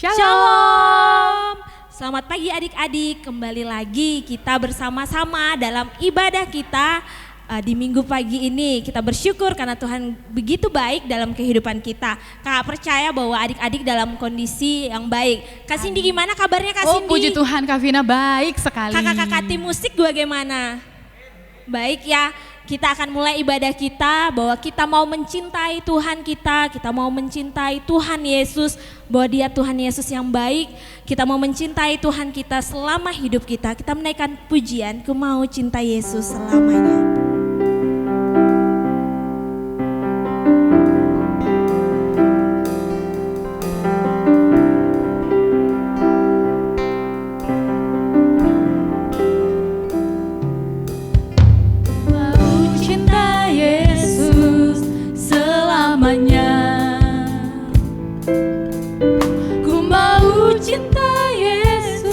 Shalom. Selamat pagi adik-adik, kembali lagi kita bersama-sama dalam ibadah kita di minggu pagi ini. Kita bersyukur karena Tuhan begitu baik dalam kehidupan kita. Kak percaya bahwa adik-adik dalam kondisi yang baik. Kak Cindy gimana kabarnya Kak Cindy? Oh puji Tuhan Kak Vina, baik sekali. Kakak-kakak tim musik bagaimana? Baik ya. Kita akan mulai ibadah kita bahwa kita mau mencintai Tuhan kita mau mencintai Tuhan Yesus, bahwa Dia Tuhan Yesus yang baik. Kita mau mencintai Tuhan kita selama hidup kita. Kita menaikkan pujian, ku mau cinta Yesus selamanya. Cinta Yesus selamanya. Ku mau cinta Yesus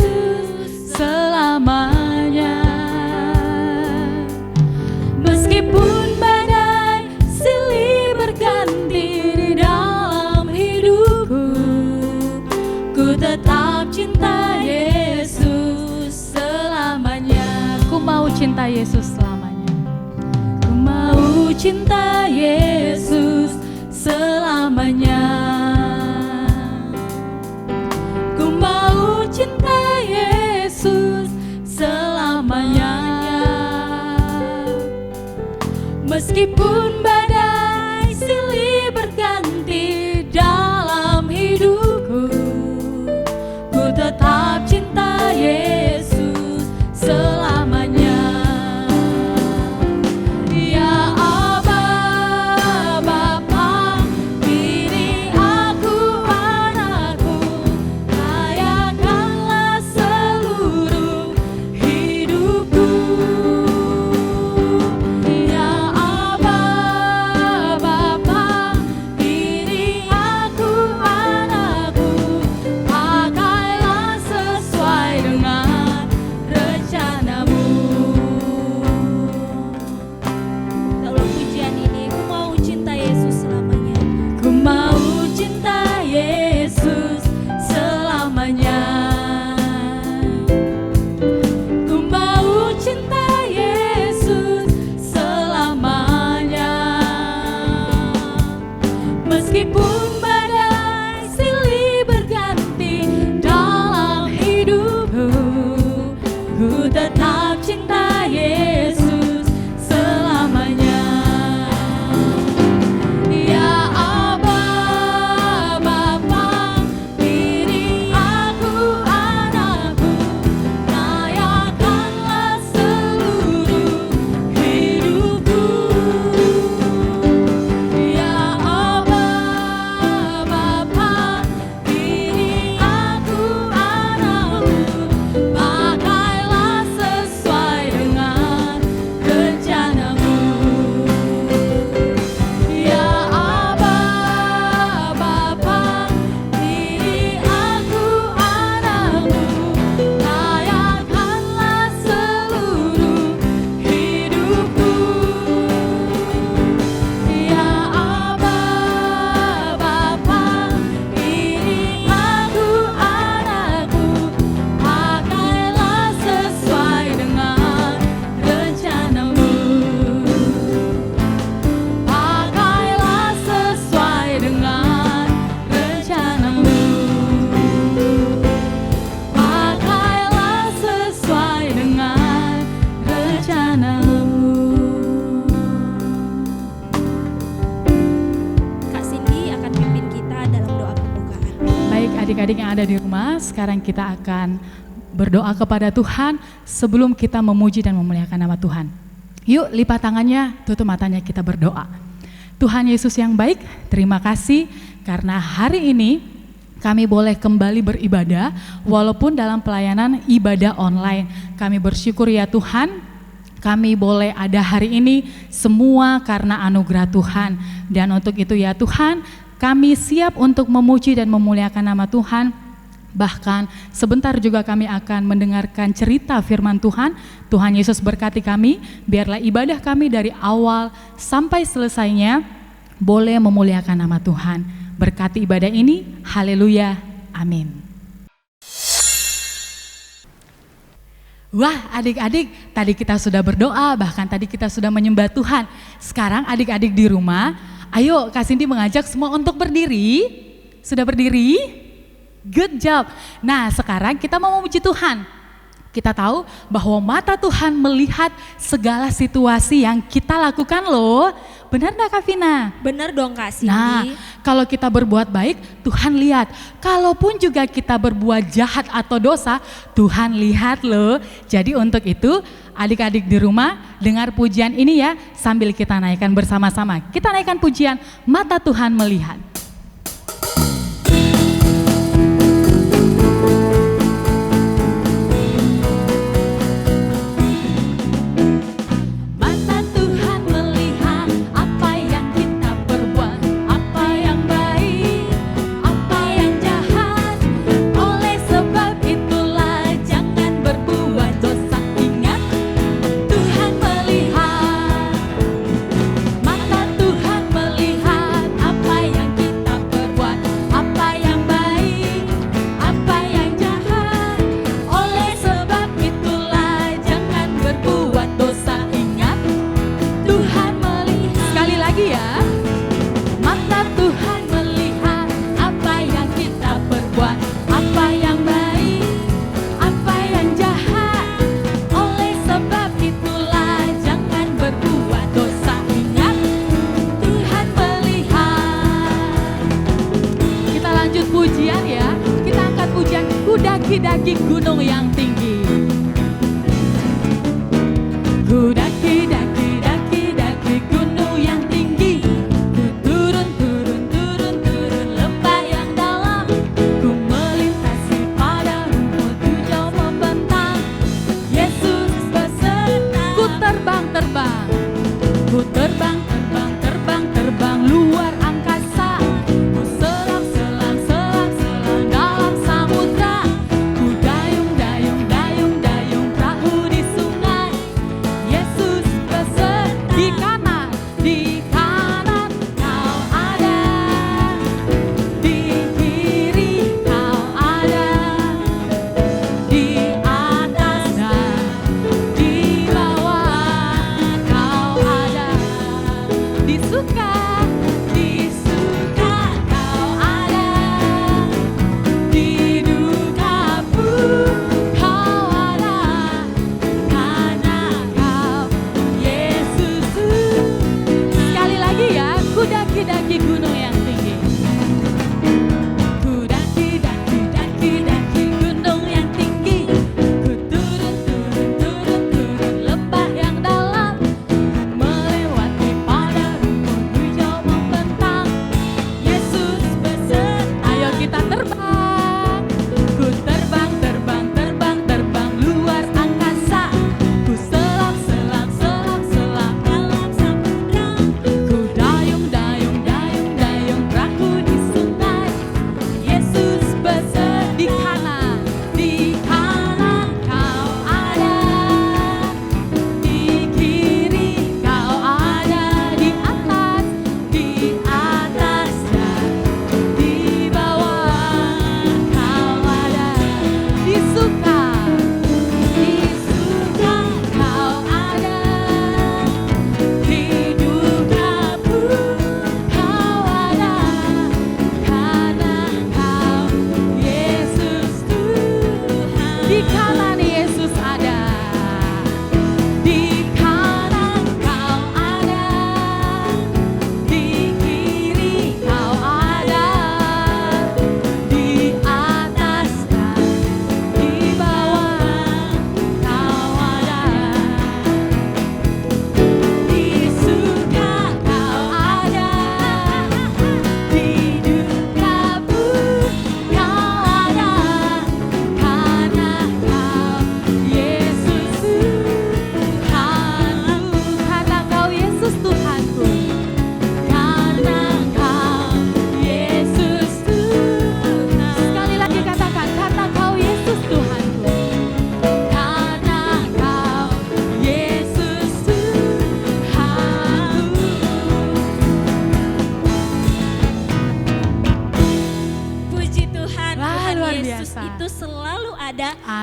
selamanya. Ku mau cinta Yesus selamanya. Meskipun badai silih berganti dalam hidupku, ku tetap cinta Yesus selamanya. Adik-adik yang ada di rumah, sekarang kita akan berdoa kepada Tuhan sebelum kita memuji dan memuliakan nama Tuhan. Yuk lipat tangannya, tutup matanya, kita berdoa. Tuhan Yesus yang baik, terima kasih karena hari ini kami boleh kembali beribadah walaupun dalam pelayanan ibadah online. Kami bersyukur ya Tuhan, kami boleh ada hari ini semua karena anugerah Tuhan. Dan untuk itu ya Tuhan, kami siap untuk memuji dan memuliakan nama Tuhan. Bahkan sebentar juga kami akan mendengarkan cerita firman Tuhan. Tuhan Yesus berkati kami, biarlah ibadah kami dari awal sampai selesainya boleh memuliakan nama Tuhan. Berkati ibadah ini, haleluya, Amin. Wah, adik-adik, tadi kita sudah berdoa, bahkan tadi kita sudah menyembah Tuhan. Sekarang adik-adik di rumah, ayo Kak Cindy mengajak semua untuk berdiri. Sudah berdiri? Good job. Nah, sekarang kita mau memuji Tuhan. Kita tahu bahwa mata Tuhan melihat segala situasi yang kita lakukan loh. Benar gak Kak Vina? Benar dong Kak Cindy. Nah, kalau kita berbuat baik, Tuhan lihat. Kalaupun juga kita berbuat jahat atau dosa, Tuhan lihat loh. Jadi untuk itu, adik-adik di rumah, dengar pujian ini ya, sambil kita naikkan bersama-sama. Kita naikkan pujian, mata Tuhan melihat. Daki gunung yang tinggi. Ku daki gunung yang tinggi. Ku turun lembah yang dalam. Ku melintasi padang rumput hijau membentang. Yesus beserta. Ku terbang luar angkasa. Ku selam dalam samudra. Ku dayung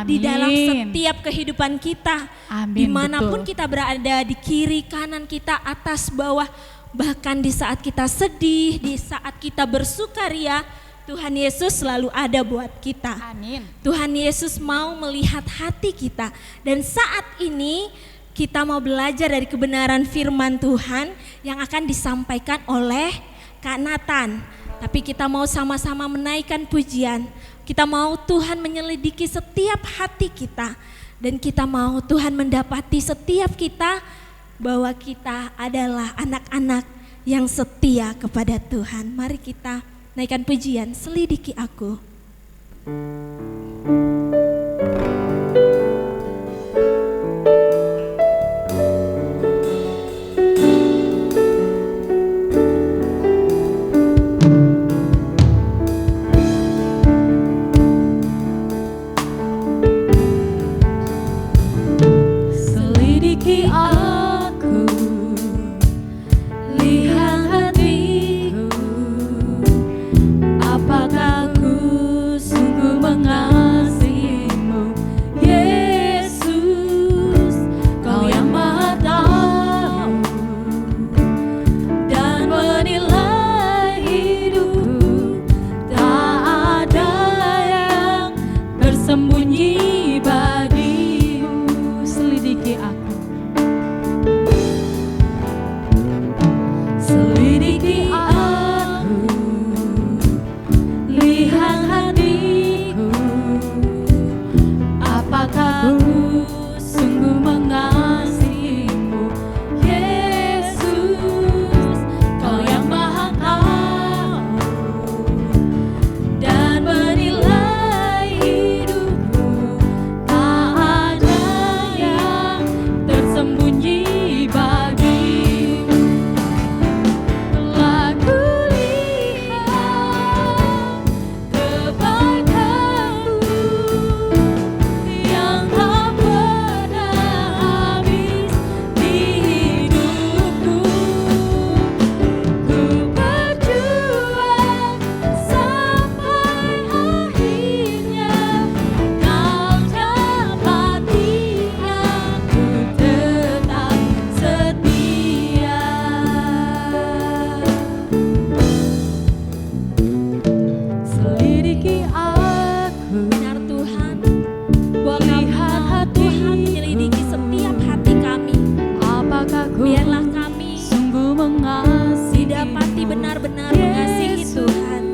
di dalam Amin. setiap kehidupan kita. Amin, Dimanapun betul. kita berada, di kiri, kanan kita, atas, bawah, bahkan di saat kita sedih, di saat kita bersukaria, Tuhan Yesus selalu ada buat kita. Amin. Tuhan Yesus mau melihat hati kita. Dan saat ini kita mau belajar dari kebenaran firman Tuhan yang akan disampaikan oleh Kak Nathan. Tapi kita mau sama-sama menaikkan pujian. Kita mau Tuhan menyelidiki setiap hati kita. Dan kita mau Tuhan mendapati setiap kita bahwa kita adalah anak-anak yang setia kepada Tuhan. Mari kita naikkan pujian, selidiki aku. Selidiki aku, lihat hatiku, apakah ku sungguh mengasihimu, Yesus, Kau yang Maha Tahu dan menilai hidupku, tak ada yang tersembunyi bagimu. Selidiki aku, selidiki aku, lihat hatiku, apakah ku sungguh mengasihimu, Yesus, Kau yang Maha Tahu dan menilai hidupku, tak ada yang tersembunyi bagimu. Telah kulihat kebaikan-Mu yang tak pernah habis di hidupku. Ku berjuang sampai akhirnya Kau dapati aku tetap setia. Selidiki aku, Benar Tuhan, bahwa Kau lihat mau Tuhan menyelidiki setiap hati kami. apakah ku Biarlah kami sungguh mengasihi didapati benar-benar mengasihi Tuhan.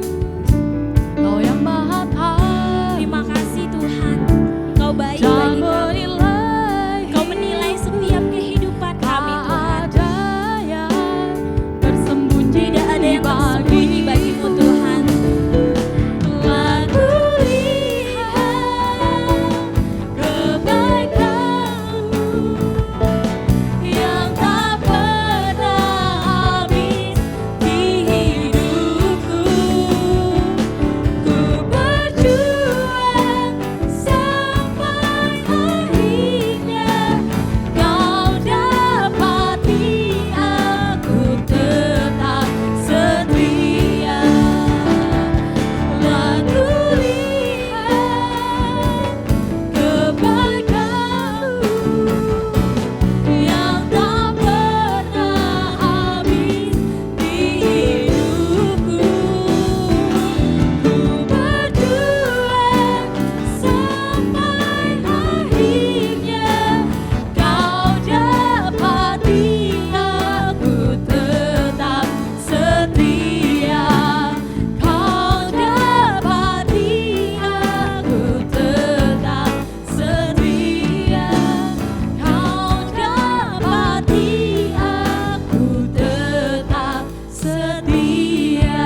Kau yang Maha Tahu Terima kasih Tuhan, Kau baik dan bagi kami. menilai Kau menilai setiap kehidupan kami tak Tuhan. ada yang tersembunyi. Tidak ada yang tersembunyi bagimu Tuhan. Telah kulihat kebaikan-Mu yang tak pernah habis di hidupku. Ku berjuang sampai akhirnya Kau dapati aku tetap setia. Telah kulihat kebaikan-Mu yang tak pernah habis di hidupku. Ku berjuang sampai akhirnya Kau dapati aku tetap setia. Kau dapati aku tetap setia. Kau dapati aku tetap setia.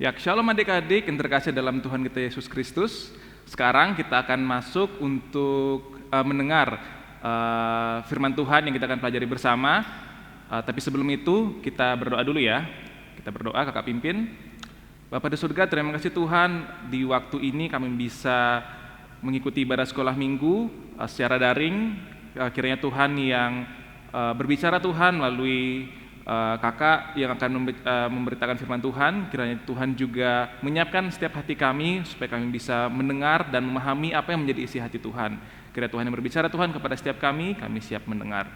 Ya, shalom adik-adik yang terkasih dalam Tuhan kita Yesus Kristus. Sekarang kita akan masuk untuk mendengar firman Tuhan yang kita akan pelajari bersama. Tapi sebelum itu kita berdoa dulu ya. Kita berdoa, kakak pimpin. Bapa di surga, terima kasih Tuhan, di waktu ini kami bisa mengikuti ibadah sekolah minggu secara daring. Kiranya Tuhan yang berbicara Tuhan melalui kakak yang akan memberitakan firman Tuhan. Kiranya Tuhan juga menyiapkan setiap hati kami supaya kami bisa mendengar dan memahami apa yang menjadi isi hati Tuhan. Kiranya Tuhan yang berbicara Tuhan kepada setiap kami siap mendengar.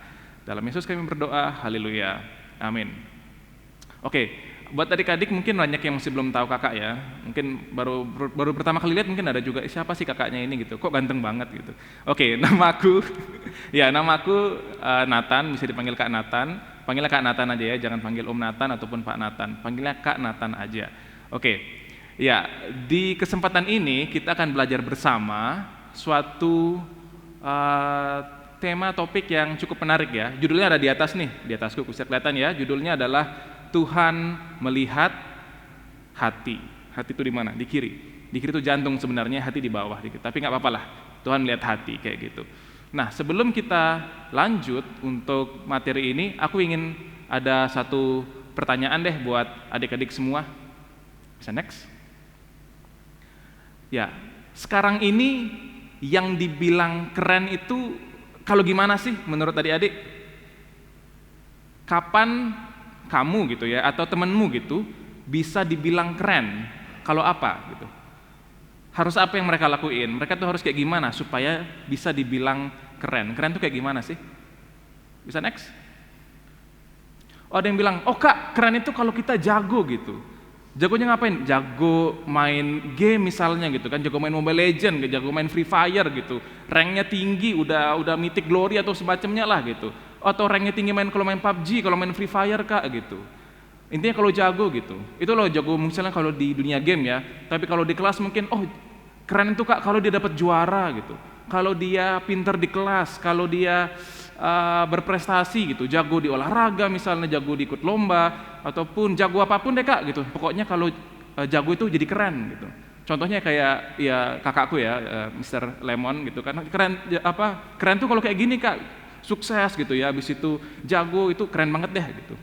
Dalam Yesus kami berdoa, haleluya, amin. Oke, buat adik-adik mungkin banyak yang masih belum tahu kakak ya. Mungkin baru pertama kali lihat, mungkin ada juga siapa sih kakaknya ini gitu. Kok ganteng banget gitu. Oke, namaku Nathan, bisa dipanggil Kak Nathan. Panggilnya Kak Nathan aja ya, jangan panggil Om Nathan ataupun Pak Nathan. Panggilnya Kak Nathan aja. Oke. Ya, di kesempatan ini kita akan belajar bersama suatu tema topik yang cukup menarik ya. Judulnya ada di atas nih, di atasku bisa kelihatan ya. Judulnya adalah Tuhan melihat hati. Hati itu di mana? Di kiri. Di kiri itu jantung sebenarnya, hati di bawah dikit. Tapi nggak apa-apa lah. Tuhan melihat hati kayak gitu. Nah, sebelum kita lanjut untuk materi ini, aku ingin ada satu pertanyaan deh buat adik-adik semua. Bisa next? Ya, sekarang ini yang dibilang keren itu kalau gimana sih menurut adik-adik? Kapan kamu gitu ya atau temenmu gitu bisa dibilang keren? Kalau apa gitu? Harus apa yang mereka lakuin? Mereka tuh harus kayak gimana supaya bisa dibilang keren? Keren tuh kayak gimana sih? Bisa next? Oh, ada yang bilang, oh Kak, keren itu kalau kita jago gitu. Jagonya ngapain? Jago main game misalnya gitu kan, jago main Mobile Legend, jago main Free Fire gitu. Ranknya tinggi, udah Mythic Glory atau semacamnya lah gitu. Atau ranknya tinggi kalau main PUBG, kalau main Free Fire Kak gitu. Intinya kalau jago gitu. Itu loh jago misalnya kalau di dunia game ya. Tapi kalau di kelas mungkin, oh keren itu Kak kalau dia dapat juara gitu. Kalau dia pinter di kelas, kalau dia berprestasi gitu, jago di olahraga misalnya, jago di ikut lomba ataupun jago apapun deh Kak gitu. Pokoknya kalau jago itu jadi keren gitu. Contohnya kayak ya kakakku ya, Mr. Lemon gitu kan. Keren tuh kalau kayak gini Kak, sukses gitu ya. Habis itu jago itu keren banget deh gitu.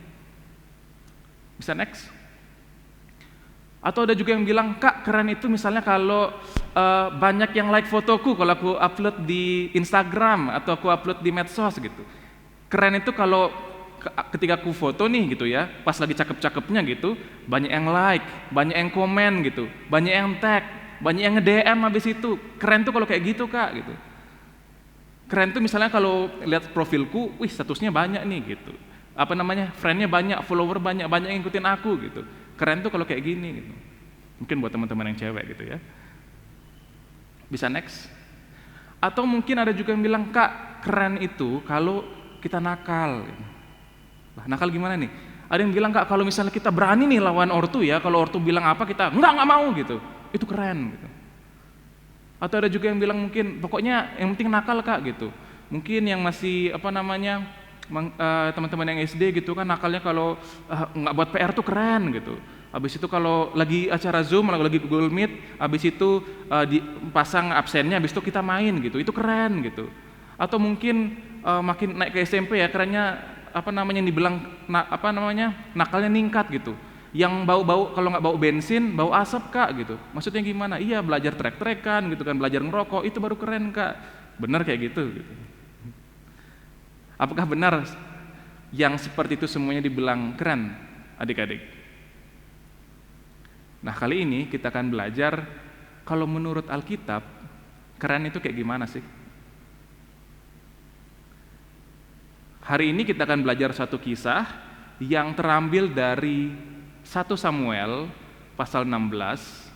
Bisa next? Atau ada juga yang bilang, Kak keren itu misalnya kalau banyak yang like fotoku kalau aku upload di Instagram atau aku upload di medsos gitu. Keren itu kalau ketika aku foto nih gitu ya, pas lagi cakep-cakepnya gitu, banyak yang like, banyak yang komen gitu, banyak yang tag, banyak yang nge-DM habis itu. Keren tuh kalau kayak gitu Kak gitu. Keren tuh misalnya kalau lihat profilku, wih statusnya banyak nih gitu. Friend-nya banyak, follower banyak yang ngikutin aku gitu. Keren tuh kalau kayak gini gitu. Mungkin buat teman-teman yang cewek gitu ya. Bisa next? Atau mungkin ada juga yang bilang, Kak, keren itu kalau kita nakal. Lah, nakal gimana nih? Ada yang bilang, Kak, kalau misalnya kita berani nih lawan ortu ya, kalau ortu bilang apa kita enggak mau gitu. Itu keren gitu. Atau ada juga yang bilang mungkin pokoknya yang penting nakal Kak gitu. Mungkin yang masih teman-teman yang SD gitu kan nakalnya kalau nggak buat PR tuh keren gitu. Habis itu kalau lagi acara Zoom, lagi Google Meet, habis itu dipasang absennya, habis itu kita main gitu, itu keren gitu. Atau mungkin makin naik ke SMP ya, kerennya dibilang nakalnya ningkat gitu. Yang bau-bau, kalau nggak bau bensin, bau asap Kak gitu. Maksudnya gimana? Iya belajar trek-trekan gitu kan, belajar ngerokok, itu baru keren Kak. Benar kayak gitu. Apakah benar yang seperti itu semuanya dibilang keren adik-adik? Nah kali ini kita akan belajar kalau menurut Alkitab keren itu kayak gimana sih? Hari ini kita akan belajar satu kisah yang terambil dari 1 Samuel pasal 16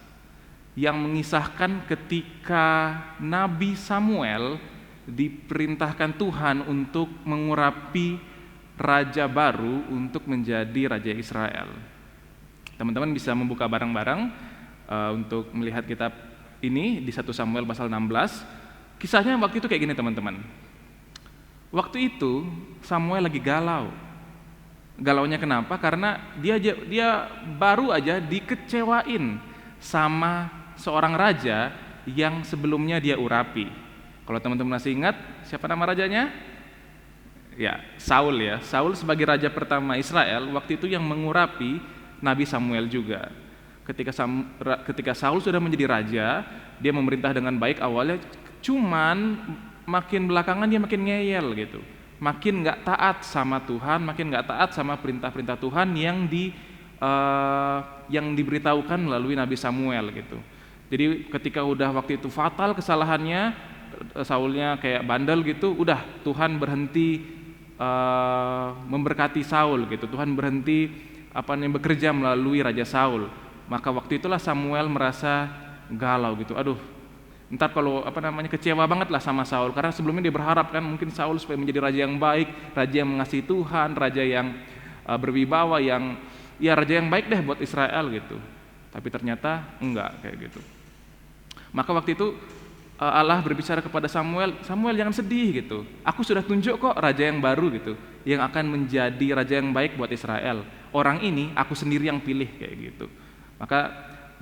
yang mengisahkan ketika Nabi Samuel diperintahkan Tuhan untuk mengurapi raja baru untuk menjadi raja Israel. Teman-teman bisa membuka bareng-bareng untuk melihat kitab ini di 1 Samuel pasal 16. Kisahnya waktu itu kayak gini teman-teman. Waktu itu Samuel lagi galau. Galaunya kenapa? Karena dia baru aja dikecewain sama seorang raja yang sebelumnya dia urapi. Kalau teman-teman masih ingat siapa nama rajanya? Ya, Saul ya. Saul sebagai raja pertama Israel waktu itu yang mengurapi Nabi Samuel juga. Ketika Saul sudah menjadi raja, dia memerintah dengan baik awalnya, cuman makin belakangan dia makin ngeyel gitu, makin nggak taat sama Tuhan, makin nggak taat sama perintah-perintah Tuhan yang diberitahukan melalui Nabi Samuel gitu. Jadi ketika udah waktu itu fatal kesalahannya, Saulnya kayak bandel gitu, udah Tuhan berhenti memberkati Saul gitu. Tuhan berhenti bekerja melalui Raja Saul. Maka waktu itulah Samuel merasa galau gitu. Aduh, ntar kalau kecewa banget lah sama Saul, karena sebelumnya dia berharap kan mungkin Saul supaya menjadi raja yang baik, raja yang mengasihi Tuhan, raja yang berwibawa, yang raja yang baik deh buat Israel gitu. Tapi ternyata enggak kayak gitu. Maka waktu itu Allah berbicara kepada Samuel, Samuel jangan sedih gitu. Aku sudah tunjuk kok raja yang baru gitu, yang akan menjadi raja yang baik buat Israel. Orang ini aku sendiri yang pilih kayak gitu. Maka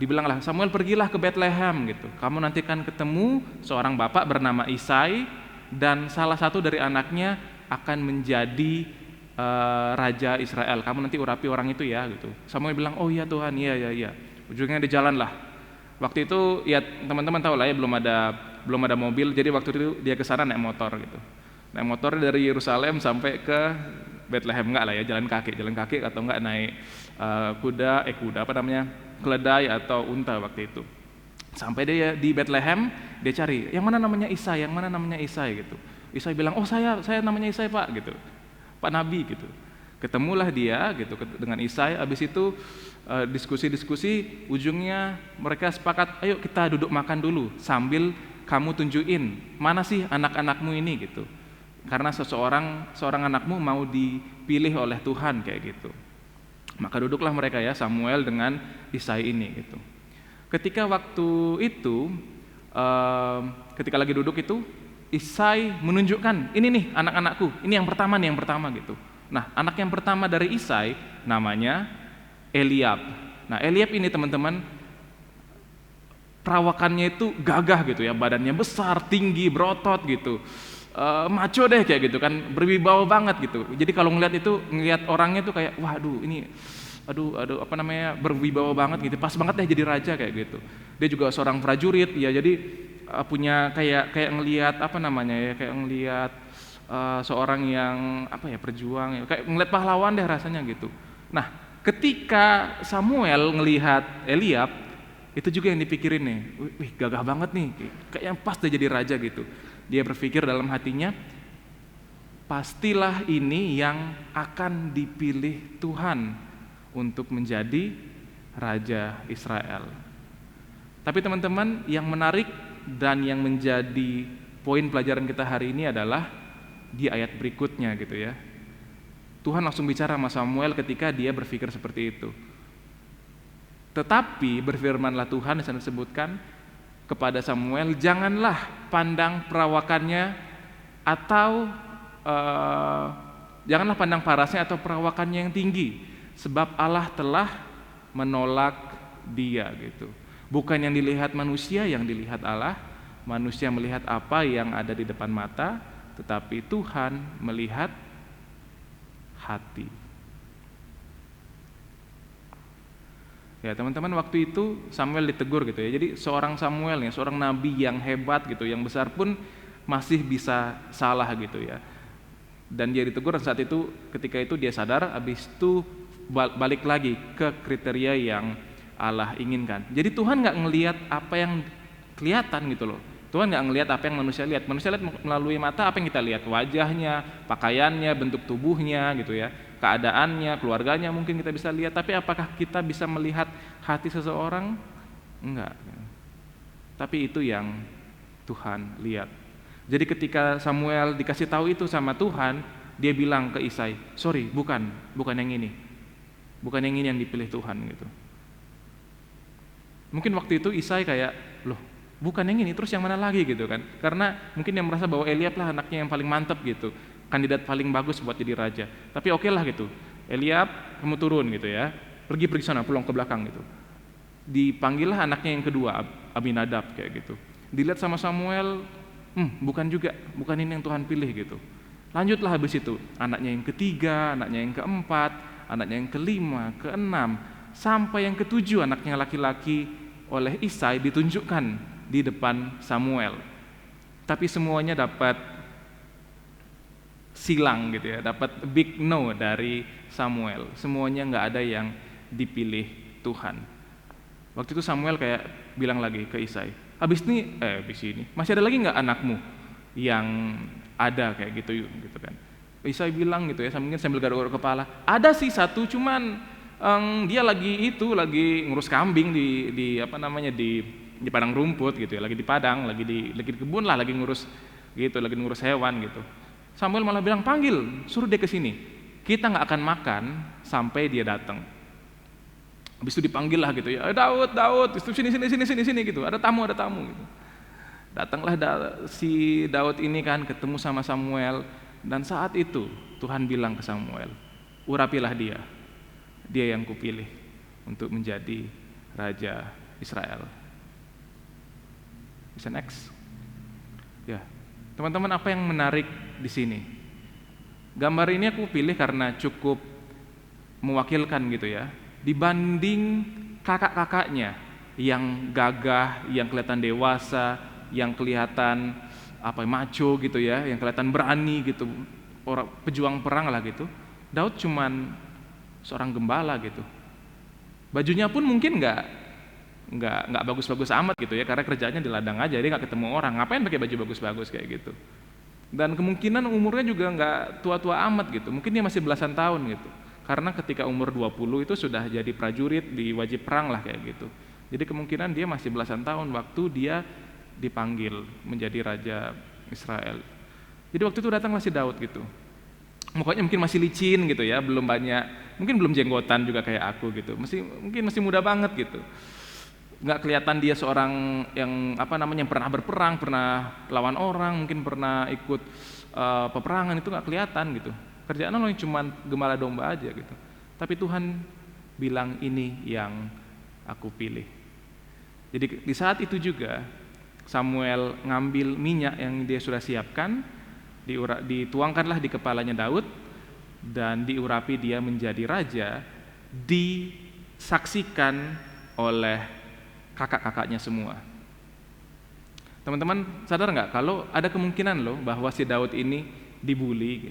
dibilanglah, Samuel pergilah ke Bethlehem gitu. Kamu nanti akan ketemu seorang bapak bernama Isai, dan salah satu dari anaknya akan menjadi raja Israel. Kamu nanti urapi orang itu ya gitu. Samuel bilang, oh iya Tuhan, iya. Ujungnya di jalan lah. Waktu itu ya teman-teman tahu lah ya, belum ada mobil, jadi waktu itu dia ke sana naik motor gitu. Naik motor dari Yerusalem sampai ke Bethlehem, enggak lah ya, jalan kaki atau enggak naik keledai atau unta waktu itu. Sampai dia di Bethlehem, dia cari yang mana namanya Isai gitu. Isai bilang, oh saya namanya Isai Pak gitu, Pak Nabi gitu. Ketemulah dia gitu dengan Isai. Habis itu diskusi, ujungnya mereka sepakat, ayo kita duduk makan dulu sambil kamu tunjukin mana sih anak-anakmu ini gitu. Karena seorang anakmu mau dipilih oleh Tuhan kayak gitu. Maka duduklah mereka ya, Samuel dengan Isai ini gitu. Ketika waktu itu, ketika lagi duduk itu, Isai menunjukkan, ini nih anak-anakku, ini yang pertama gitu. Nah, anak yang pertama dari Isai namanya Eliab. Nah, Eliab ini teman-teman, perawakannya itu gagah gitu ya, badannya besar, tinggi, berotot gitu, maco deh kayak gitu kan, berwibawa banget gitu. Jadi kalau ngelihat orangnya tuh kayak, waduh ini, berwibawa banget gitu, pas banget deh jadi raja kayak gitu. Dia juga seorang prajurit ya, jadi punya kayak ngelihat seorang yang berjuang ya, kayak ngelihat pahlawan deh rasanya gitu. Nah, ketika Samuel ngelihat Eliab, itu juga yang dipikirin nih, wih gagah banget nih, kayaknya pas dia jadi raja gitu. Dia berpikir dalam hatinya, pastilah ini yang akan dipilih Tuhan untuk menjadi raja Israel. Tapi teman-teman, yang menarik dan yang menjadi poin pelajaran kita hari ini adalah di ayat berikutnya gitu ya. Tuhan langsung bicara sama Samuel ketika dia berpikir seperti itu. Tetapi berfirmanlah Tuhan, di sana disebutkan kepada Samuel, janganlah pandang perawakannya atau janganlah pandang parasnya atau perawakannya yang tinggi, sebab Allah telah menolak dia gitu. Bukan yang dilihat manusia, yang dilihat Allah. Manusia melihat apa yang ada di depan mata, tetapi Tuhan melihat hati. Ya teman-teman, waktu itu Samuel ditegur gitu ya. Jadi seorang Samuel ya, seorang nabi yang hebat gitu, yang besar pun masih bisa salah gitu ya. Dan dia ditegur, dan saat itu ketika itu dia sadar, habis itu balik lagi ke kriteria yang Allah inginkan. Jadi Tuhan nggak ngelihat apa yang kelihatan gitu loh. Tuhan nggak ngelihat apa yang manusia lihat. Manusia lihat melalui mata, apa yang kita lihat? Wajahnya, pakaiannya, bentuk tubuhnya gitu ya, keadaannya, keluarganya mungkin kita bisa lihat. Tapi apakah kita bisa melihat hati seseorang? Enggak. Tapi itu yang Tuhan lihat. Jadi ketika Samuel dikasih tahu itu sama Tuhan, dia bilang ke Isai, sorry, bukan yang ini, bukan yang ini yang dipilih Tuhan gitu. Mungkin waktu itu Isai kayak, loh, bukan yang ini, terus yang mana lagi gitu kan? Karena mungkin dia merasa bahwa Eliab lah anaknya yang paling mantep gitu, kandidat paling bagus buat jadi raja. Tapi oke lah gitu, Eliab kamu turun gitu ya, pergi sana, pulang ke belakang gitu. Dipanggillah anaknya yang kedua, Abinadab kayak gitu. Dilihat sama Samuel, bukan ini yang Tuhan pilih gitu. Lanjutlah habis itu, anaknya yang ketiga, anaknya yang keempat, anaknya yang kelima, keenam, sampai yang ketujuh anaknya laki-laki oleh Isai ditunjukkan di depan Samuel. Tapi semuanya dapat silang gitu ya, dapat big no dari Samuel. Semuanya nggak ada yang dipilih Tuhan. Waktu itu Samuel kayak bilang lagi ke Isai, habis ini masih ada lagi nggak anakmu yang ada kayak gitu kan. Isai bilang gitu ya, mungkin sambil garuk-garuk kepala, ada sih satu, cuman dia lagi ngurus kambing di padang rumput gitu ya, lagi di padang, lagi di kebun lah, lagi ngurus hewan gitu. Samuel malah bilang, panggil, suruh dia ke sini. Kita nggak akan makan sampai dia datang. Habis itu dipanggil lah gitu ya, Daud, sini gitu. Ada tamu gitu. Datanglah si Daud ini kan ketemu sama Samuel, dan saat itu Tuhan bilang ke Samuel, urapilah dia yang kupilih untuk menjadi raja Israel. Bisa next. Ya, teman-teman, apa yang menarik di sini? Gambar ini aku pilih karena cukup mewakilkan gitu ya. Dibanding kakak-kakaknya yang gagah, yang kelihatan dewasa, yang kelihatan macho gitu ya, yang kelihatan berani gitu, orang pejuang perang lah gitu. Daud cuman seorang gembala gitu. Bajunya pun mungkin nggak bagus-bagus amat gitu ya, karena kerjanya di ladang aja, dia nggak ketemu orang, ngapain pakai baju bagus-bagus kayak gitu. Dan kemungkinan umurnya juga nggak tua-tua amat gitu, mungkin dia masih belasan tahun gitu, karena ketika umur 20 itu sudah jadi prajurit di wajib perang lah kayak gitu. Jadi kemungkinan dia masih belasan tahun waktu dia dipanggil menjadi raja Israel. Jadi waktu itu datanglah si Daud gitu, mukanya mungkin masih licin gitu ya, belum banyak, mungkin belum jenggotan juga kayak aku gitu, mungkin masih muda banget gitu. Nggak kelihatan dia seorang yang pernah berperang, pernah lawan orang, mungkin pernah ikut peperangan, itu nggak kelihatan gitu. Kerjaan lo cuma gembala domba aja gitu. Tapi Tuhan bilang, ini yang aku pilih. Jadi di saat itu juga Samuel ngambil minyak yang dia sudah siapkan, dituangkanlah di kepalanya Daud, dan diurapi dia menjadi raja, disaksikan oleh kakak-kakaknya semua. Teman-teman sadar nggak kalau ada kemungkinan loh bahwa si Daud ini dibully?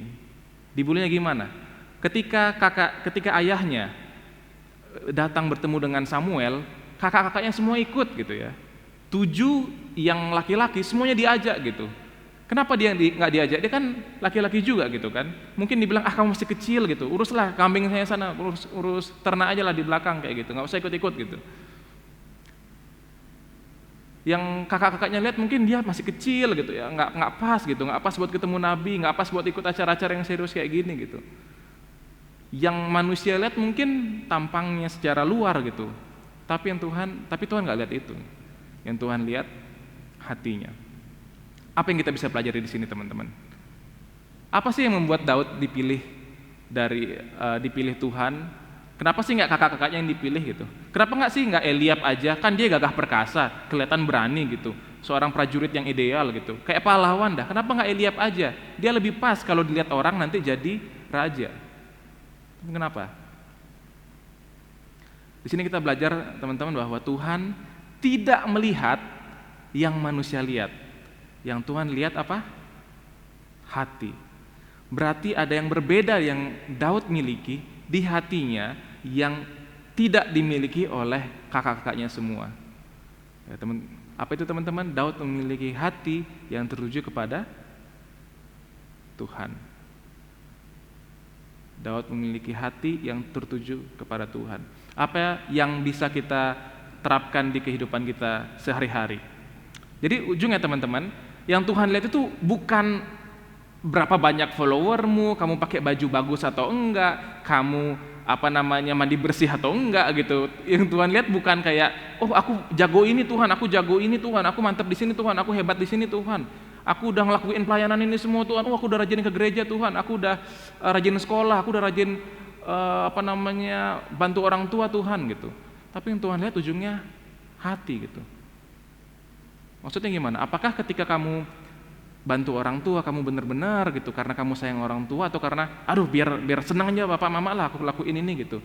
Dibulinya gimana? Ketika ayahnya datang bertemu dengan Samuel, kakak-kakaknya semua ikut gitu ya. 7 yang laki-laki semuanya diajak gitu. Kenapa dia nggak diajak? Dia kan laki-laki juga gitu kan. Mungkin dibilang, kamu masih kecil gitu, uruslah kambing saya sana, urus ternak aja lah di belakang kayak gitu, nggak usah ikut-ikut gitu. Yang kakak-kakaknya lihat mungkin dia masih kecil gitu ya, nggak pas gitu, nggak pas buat ketemu Nabi, nggak pas buat ikut acara-acara yang serius kayak gini gitu. Yang manusia lihat mungkin tampangnya secara luar gitu, tapi Tuhan nggak lihat itu. Yang Tuhan lihat hatinya. Apa yang kita bisa pelajari di sini, teman-teman? Apa sih yang membuat Daud dipilih Tuhan? Kenapa sih nggak kakak-kakaknya yang dipilih gitu? Kenapa nggak Eliab aja? Kan dia gagah perkasa, kelihatan berani gitu, seorang prajurit yang ideal gitu, kayak pahlawan dah. Kenapa nggak Eliab aja? Dia lebih pas kalau dilihat orang nanti jadi raja. Kenapa? Di sini kita belajar, teman-teman, bahwa Tuhan tidak melihat yang manusia lihat. Yang Tuhan lihat apa? Hati. Berarti ada yang berbeda yang Daud miliki di hatinya yang tidak dimiliki oleh kakak-kakaknya semua. Ya, apa itu, teman-teman? Daud memiliki hati yang tertuju kepada Tuhan. Daud memiliki hati yang tertuju kepada Tuhan. Apa yang bisa kita terapkan di kehidupan kita sehari-hari? Jadi ujungnya, teman-teman, yang Tuhan lihat itu bukan berapa banyak followermu, kamu pakai baju bagus atau enggak, kamu mandi bersih atau enggak gitu. Yang Tuhan lihat bukan kayak, aku jago ini Tuhan, aku mantap di sini Tuhan, aku hebat di sini Tuhan, aku udah ngelakuin pelayanan ini semua Tuhan, aku udah rajin ke gereja Tuhan, aku udah rajin sekolah, aku udah rajin bantu orang tua Tuhan gitu. Tapi yang Tuhan lihat ujungnya hati gitu. Maksudnya gimana? Apakah ketika kamu bantu orang tua kamu benar-benar gitu karena kamu sayang orang tua, atau karena biar senang aja bapak mama lah aku lakuin ini gitu?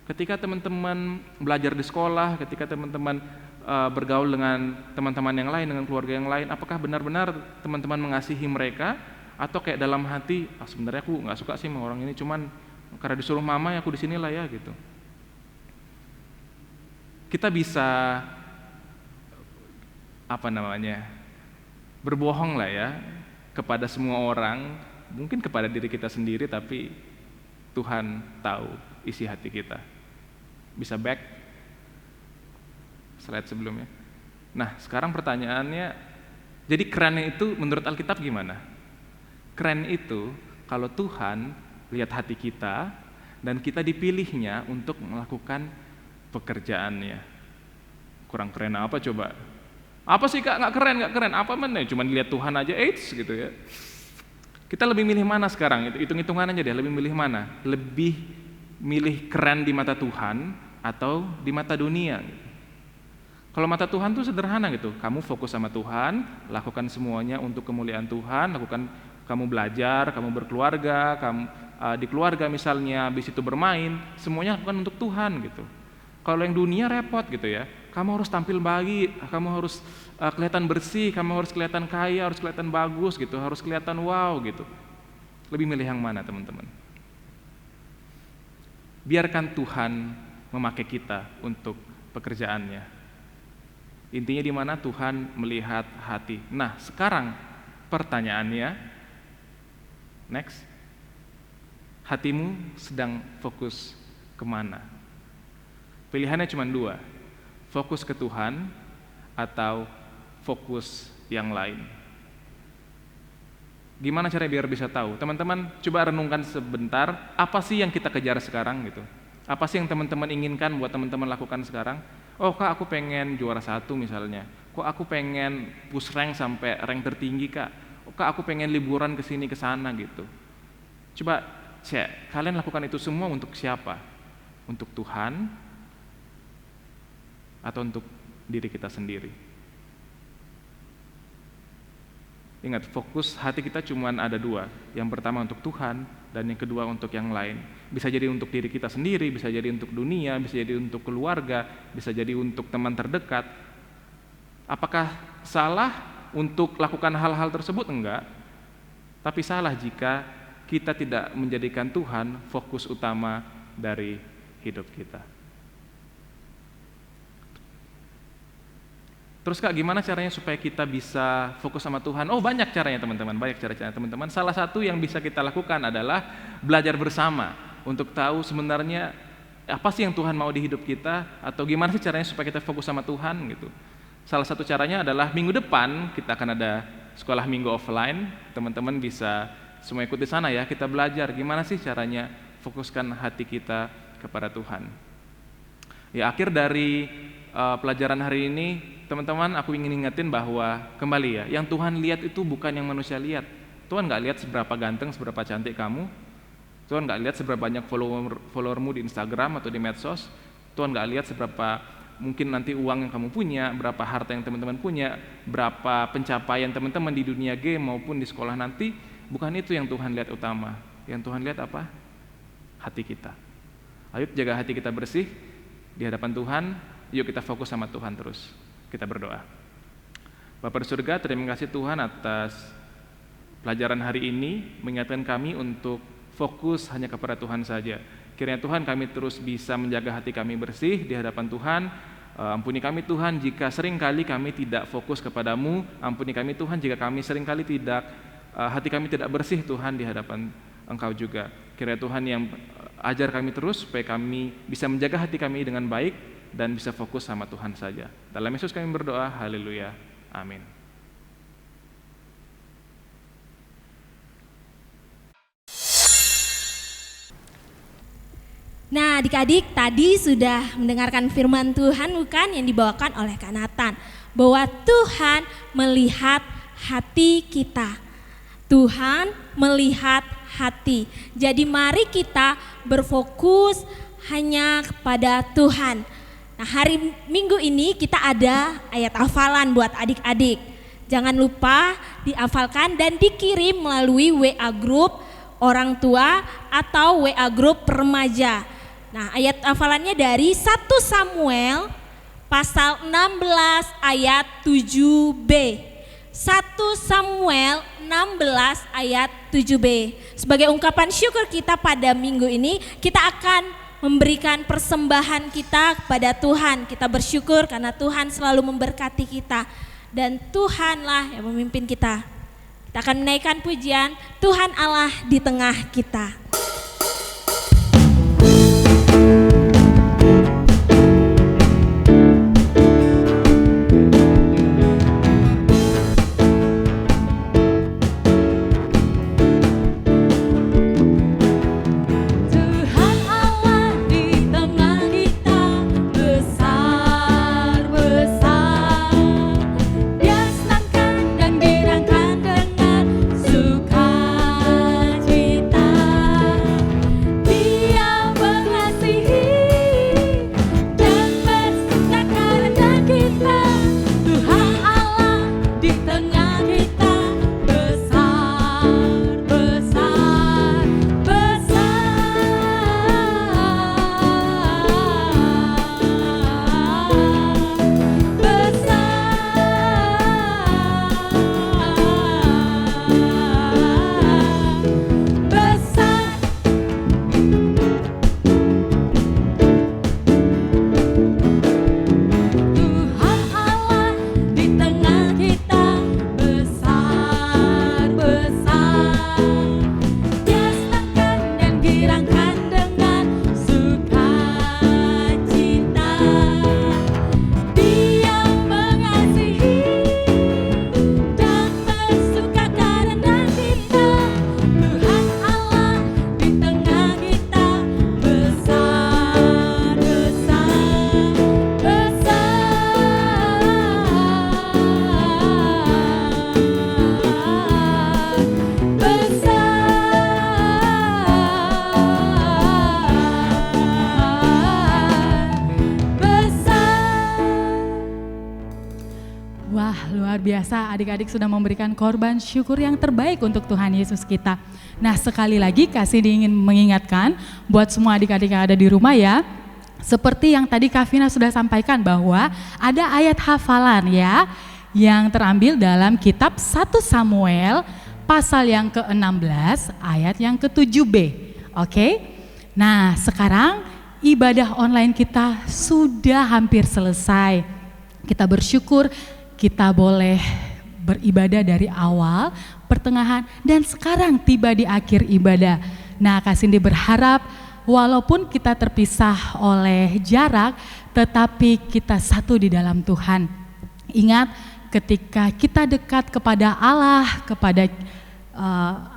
Ketika teman-teman belajar di sekolah, ketika teman-teman bergaul dengan teman-teman yang lain, dengan keluarga yang lain, apakah benar-benar teman-teman mengasihi mereka, atau kayak dalam hati, sebenarnya aku nggak suka sih sama orang ini, cuman karena disuruh mama ya aku di sini lah ya gitu. Kita bisa berbohong lah ya kepada semua orang, mungkin kepada diri kita sendiri, tapi Tuhan tahu isi hati kita. Bisa back slide sebelumnya. Nah, sekarang pertanyaannya, jadi kerennya itu menurut Alkitab gimana? Keren itu kalau Tuhan lihat hati kita dan kita dipilihnya untuk melakukan pekerjaannya. Kurang keren apa coba? Apa sih Kak? Nggak keren. Apa mana? Cuman lihat Tuhan aja, gitu ya. Kita lebih milih mana sekarang? Hitung-hitungan aja deh, lebih milih mana? Lebih milih keren di mata Tuhan atau di mata dunia? Gitu. Kalau mata Tuhan tuh sederhana gitu, kamu fokus sama Tuhan, lakukan semuanya untuk kemuliaan Tuhan, kamu belajar, kamu berkeluarga, kamu di keluarga misalnya, habis itu bermain, semuanya lakukan untuk Tuhan gitu. Kalau yang dunia repot gitu ya, kamu harus tampil baik, kamu harus kelihatan bersih, kamu harus kelihatan kaya, harus kelihatan bagus gitu, harus kelihatan wow gitu. Lebih milih yang mana teman-teman? Biarkan Tuhan memakai kita untuk pekerjaannya. Intinya di mana Tuhan melihat hati. Nah, sekarang pertanyaannya, next, hatimu sedang fokus kemana? Pilihannya cuma dua, fokus ke Tuhan atau fokus yang lain. Gimana caranya biar bisa tahu? Teman-teman coba renungkan sebentar, apa sih yang kita kejar sekarang gitu? Apa sih yang teman-teman inginkan buat teman-teman lakukan sekarang? Oh Kak, aku pengen juara 1 misalnya. Kok aku pengen push rank sampai rank tertinggi Kak? Oh Kak, aku pengen liburan ke sini ke sana gitu. Coba cek, kalian lakukan itu semua untuk siapa? Untuk Tuhan atau untuk diri kita sendiri? Ingat, fokus hati kita cuma ada dua. Yang pertama untuk Tuhan, dan yang kedua untuk yang lain. Bisa jadi untuk diri kita sendiri, bisa jadi untuk dunia, bisa jadi untuk keluarga, bisa jadi untuk teman terdekat. Apakah salah untuk lakukan hal-hal tersebut? Enggak. Tapi salah jika kita tidak menjadikan Tuhan fokus utama dari hidup kita. Terus Kak, gimana caranya supaya kita bisa fokus sama Tuhan? Oh, banyak caranya teman-teman, banyak cara-cara teman-teman. Salah satu yang bisa kita lakukan adalah belajar bersama untuk tahu sebenarnya apa sih yang Tuhan mau di hidup kita, atau gimana sih caranya supaya kita fokus sama Tuhan gitu. Salah satu caranya adalah minggu depan kita akan ada sekolah minggu offline, teman-teman bisa semua ikut di sana ya. Kita belajar gimana sih caranya fokuskan hati kita kepada Tuhan. Ya, akhir dari pelajaran hari ini, teman-teman, aku ingin ingetin bahwa kembali ya, yang Tuhan lihat itu bukan yang manusia lihat. Tuhan nggak lihat seberapa ganteng, seberapa cantik kamu. Tuhan nggak lihat seberapa banyak followermu di Instagram atau di medsos. Tuhan nggak lihat seberapa mungkin nanti uang yang kamu punya, berapa harta yang teman-teman punya, berapa pencapaian teman-teman di dunia game maupun di sekolah nanti. Bukan itu yang Tuhan lihat utama. Yang Tuhan lihat apa? Hati kita. Ayo jaga hati kita bersih di hadapan Tuhan. Yuk kita fokus sama Tuhan terus. Kita berdoa. Bapa di surga, terima kasih Tuhan atas pelajaran hari ini, mengingatkan kami untuk fokus hanya kepada Tuhan saja. Kiranya Tuhan kami terus bisa menjaga hati kami bersih di hadapan Tuhan. Ampuni kami Tuhan jika seringkali kami tidak fokus kepadamu. Ampuni kami Tuhan jika kami seringkali tidak, hati kami tidak bersih Tuhan di hadapan Engkau juga. Kiranya Tuhan yang ajar kami terus supaya kami bisa menjaga hati kami dengan baik dan bisa fokus sama Tuhan saja. Dalam Yesus kami berdoa, haleluya, amin. Nah adik-adik, tadi sudah mendengarkan firman Tuhan bukan yang dibawakan oleh Kak Nathan, bahwa Tuhan melihat hati kita. Tuhan melihat hati. Jadi mari kita berfokus hanya kepada Tuhan. Nah, hari Minggu ini kita ada ayat hafalan buat adik-adik. Jangan lupa dihafalkan dan dikirim melalui WA Group orang tua atau WA Group remaja. Nah, ayat hafalannya dari 1 Samuel pasal 16 ayat 7b. 1 Samuel 16 ayat 7b. Sebagai ungkapan syukur kita pada minggu ini, kita akan memberikan persembahan kita kepada Tuhan. Kita bersyukur karena Tuhan selalu memberkati kita dan Tuhanlah yang memimpin kita. Kita akan menaikkan pujian Tuhan Allah di tengah kita. Biasa adik-adik sudah memberikan korban syukur yang terbaik untuk Tuhan Yesus kita. Nah, sekali lagi kasih ingin mengingatkan buat semua adik-adik yang ada di rumah ya, seperti yang tadi Kak Vina sudah sampaikan bahwa ada ayat hafalan ya yang terambil dalam kitab 1 Samuel pasal yang ke-16 ayat yang ke-7b. Oke? Nah, sekarang ibadah online kita sudah hampir selesai. Kita bersyukur kita boleh beribadah dari awal, pertengahan, dan sekarang tiba di akhir ibadah. Nah, Kak Cindy berharap walaupun kita terpisah oleh jarak, tetapi kita satu di dalam Tuhan. Ingat, ketika kita dekat kepada Allah, kepada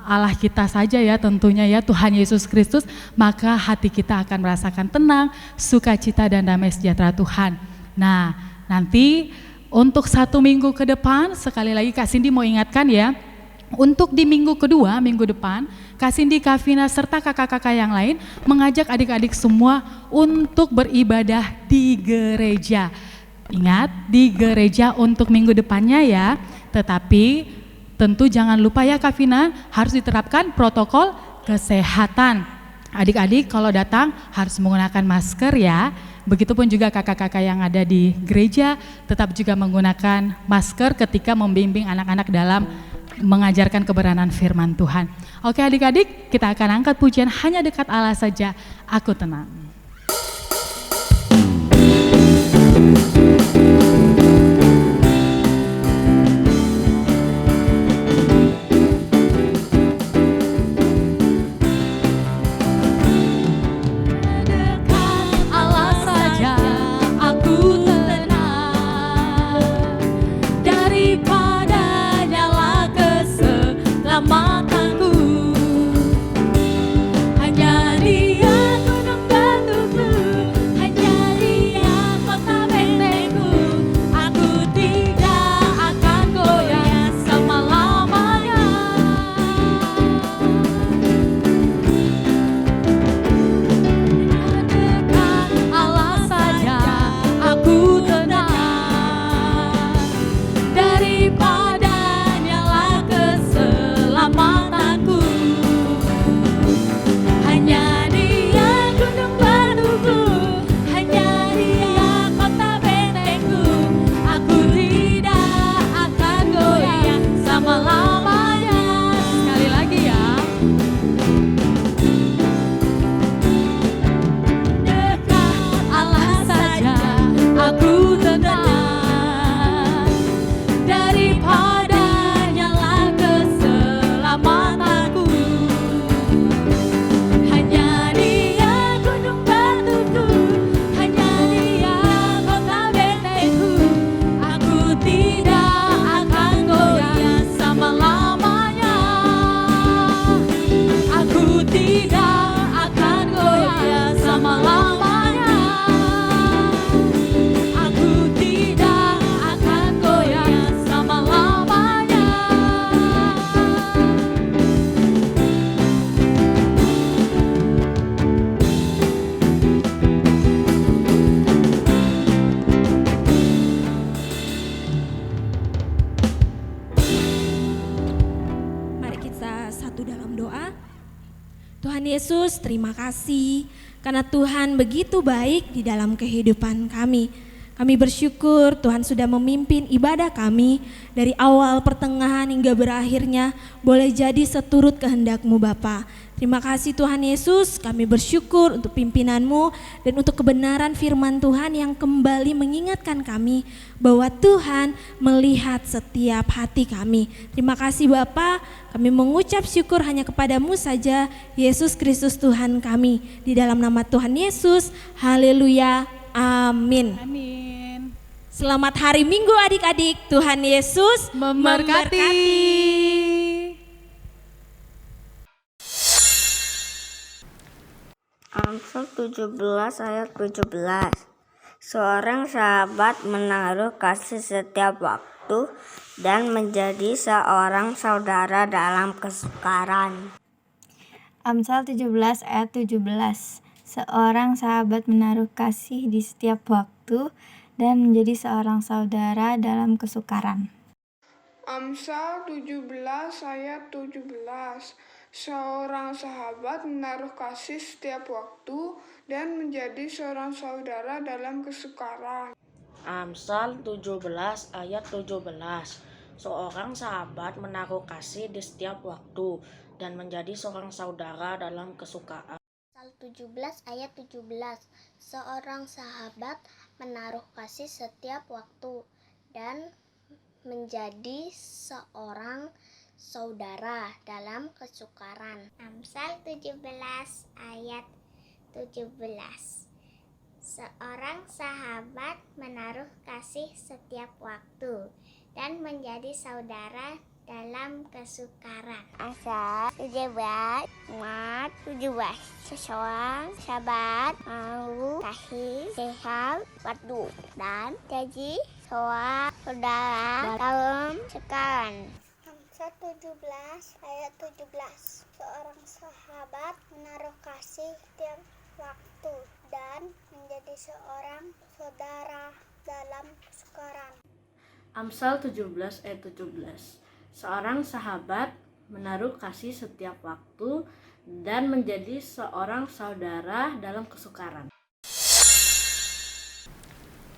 Allah kita saja ya tentunya ya, Tuhan Yesus Kristus, maka hati kita akan merasakan tenang, sukacita, dan damai sejahtera Tuhan. Nah, nanti untuk 1 minggu ke depan, sekali lagi Kak Cindy mau ingatkan ya, untuk di minggu kedua, minggu depan, Kak Cindy, Kak Vina, serta kakak-kakak yang lain mengajak adik-adik semua untuk beribadah di gereja. Ingat, di gereja untuk minggu depannya ya, tetapi tentu jangan lupa ya Kak Vina, harus diterapkan protokol kesehatan. Adik-adik kalau datang harus menggunakan masker ya. Begitupun juga kakak-kakak yang ada di gereja tetap juga menggunakan masker ketika membimbing anak-anak dalam mengajarkan kebenaran firman Tuhan. Oke adik-adik, kita akan angkat pujian Hanya Dekat Allah Saja, Aku Tenang. Hanya Dia ku Tuhan Yesus, terima kasih karena Tuhan begitu baik di dalam kehidupan kami. Kami bersyukur Tuhan sudah memimpin ibadah kami dari awal, pertengahan hingga berakhirnya boleh jadi seturut kehendak-Mu Bapa. Terima kasih Tuhan Yesus, kami bersyukur untuk pimpinan-Mu dan untuk kebenaran firman Tuhan yang kembali mengingatkan kami bahwa Tuhan melihat setiap hati kami. Terima kasih Bapa, kami mengucap syukur hanya kepada-Mu saja, Yesus Kristus Tuhan kami. Di dalam nama Tuhan Yesus, haleluya, amin. Amin. Selamat hari Minggu adik-adik, Tuhan Yesus memberkati. Amsal 17 ayat 17. Seorang sahabat menaruh kasih setiap waktu dan menjadi seorang saudara dalam kesukaran. Amsal 17 ayat 17. Seorang sahabat menaruh kasih di setiap waktu dan menjadi seorang saudara dalam kesukaran. Amsal 17 ayat 17. Seorang sahabat menaruh kasih setiap waktu dan menjadi seorang saudara dalam kesukaran. Amsal 17 ayat 17. Seorang sahabat menaruh kasih di setiap waktu dan menjadi seorang saudara dalam kesukaan. Amsal 17 ayat 17. Seorang sahabat menaruh kasih setiap waktu dan menjadi seorang saudara dalam kesukaran. Amsal 17 ayat 17. Seorang sahabat menaruh kasih setiap waktu dan menjadi saudara dalam kesukaran. Amsal 17 ayat 17. Seseorang sahabat menaruh kasih setiap waktu dan jadi seorang saudara dalam kesukaran. Amsal 17 ayat 17. Seorang sahabat menaruh kasih setiap waktu dan menjadi seorang saudara dalam kesukaran. Amsal 17 ayat 17. Seorang sahabat menaruh kasih setiap waktu dan menjadi seorang saudara dalam kesukaran.